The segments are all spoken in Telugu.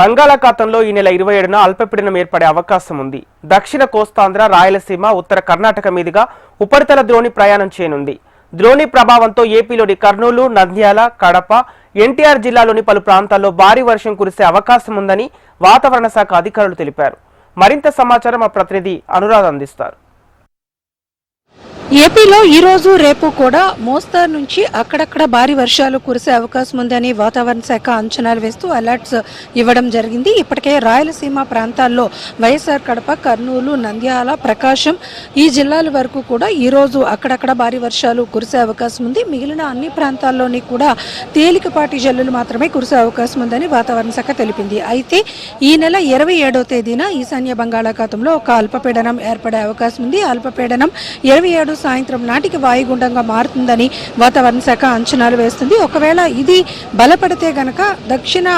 బంగాళాఖాతంలో ఈ నెల 27న అల్పపీడనం ఏర్పడే అవకాశం ఉంది. దక్షిణ కోస్తాంధ్ర, రాయలసీమ, ఉత్తర కర్ణాటక మీదుగా ఉపరితల ద్రోణి ప్రయాణం చేయనుంది. ద్రోణి ప్రభావంతో ఏపీలోని కర్నూలు, నంద్యాల, కడప, ఎన్టీఆర్ జిల్లాలోని పలు ప్రాంతాల్లో భారీ వర్షం కురిసే అవకాశం ఉందని వాతావరణ శాఖ అధికారులు తెలిపారు. మరింత సమాచారం మా ప్రతినిధి అనురాధ అందిస్తారు. ఏపీలో ఈ రోజు రేపు కూడా మోస్తరు నుంచి అక్కడక్కడ భారీ వర్షాలు కురిసే అవకాశం ఉందని వాతావరణ శాఖ అంచనాలు వేస్తూ అలర్ట్స్ ఇవ్వడం జరిగింది. ఇప్పటికే రాయలసీమ ప్రాంతాల్లో వైఎస్ఆర్ కడప, కర్నూలు, నంద్యాల, ప్రకాశం ఈ జిల్లాల వరకు కూడా ఈ రోజు అక్కడక్కడ భారీ వర్షాలు కురిసే అవకాశం ఉంది. మిగిలిన అన్ని ప్రాంతాల్లోని కూడా తేలికపాటి జల్లులు మాత్రమే కురిసే అవకాశం ఉందని వాతావరణ శాఖ తెలిపింది. అయితే ఈ నెల 27వ తేదీన ఈశాన్య బంగాళాఖాతంలో ఒక అల్పపీడనం ఏర్పడే అవకాశం ఉంది. అల్పపీడనం 27 సాయంత్రం నాటికి వాయుగుండంగా మారుతుందని వాతావరణ శాఖ అంచనాలు వేస్తుంది. ఒకవేళ ఇది బలపడితే గనక దక్షిణ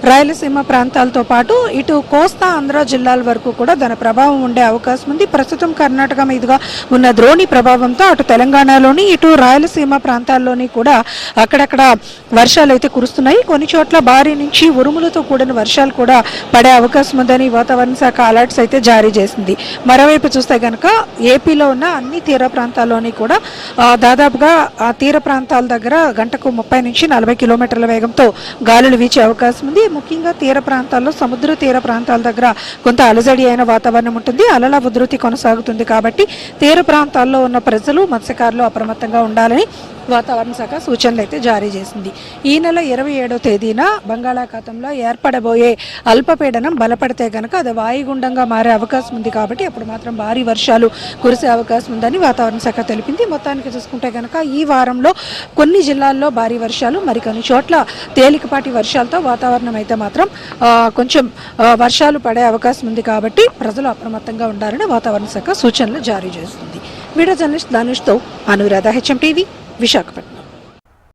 రాయలసీమ ప్రాంతాలతో పాటు ఇటు కోస్తా ఆంధ్ర జిల్లాల వరకు కూడా దాని ప్రభావం ఉండే అవకాశం ఉంది. ప్రస్తుతం కర్ణాటక మీదుగా ఉన్న ద్రోణి ప్రభావంతో అటు తెలంగాణలోని ఇటు రాయలసీమ ప్రాంతాల్లోని కూడా అక్కడక్కడ వర్షాలు అయితే కురుస్తున్నాయి. కొన్ని చోట్ల భారీ నుంచి ఉరుములతో కూడిన వర్షాలు కూడా పడే అవకాశం ఉందని వాతావరణ శాఖ అలర్ట్స్ అయితే జారీ చేసింది. మరోవైపు చూస్తే గనక ఏపీలో ఉన్న అన్ని తీర ప్రాంతాల్లోని కూడా దాదాపుగా ఆ తీర ప్రాంతాల దగ్గర గంటకు 30 నుంచి 40 కిలోమీటర్ల వేగంతో గాలులు వీచే అవకాశం ఉంది. ముఖ్యంగా తీర ప్రాంతాల్లో, సముద్ర తీర ప్రాంతాల దగ్గర కొంత అలజడి అయిన వాతావరణం ఉంటుంది. అలల ఉధృతి కొనసాగుతుంది కాబట్టి తీర ప్రాంతాల్లో ఉన్న ప్రజలు, మత్స్యకారులు అప్రమత్తంగా ఉండాలని వాతావరణ శాఖ సూచనలు అయితే జారీ చేసింది. ఈ నెల 27వ తేదీన బంగాళాఖాతంలో ఏర్పడబోయే అల్పపీడనం బలపడితే గనక అది వాయుగుండంగా మారే అవకాశం ఉంది. కాబట్టి అప్పుడు మాత్రం భారీ వర్షాలు కురిసే అవకాశం ఉందని వాతావరణ శాఖ తెలిపింది. మొత్తానికి చూసుకుంటే కనుక ఈ వారంలో కొన్ని జిల్లాల్లో భారీ వర్షాలు, మరికొన్ని చోట్ల తేలికపాటి వర్షాలతో వాతావరణం అయితే మాత్రం కొంచెం వర్షాలు పడే అవకాశం ఉంది. కాబట్టి ప్రజలు అప్రమత్తంగా ఉండాలని వాతావరణ శాఖ సూచనలు జారీ చేస్తుంది. వీడియో జర్నలిస్ట్ ధనుష్తో అనురాధ, HM టీవీ, విశాఖపట్నం.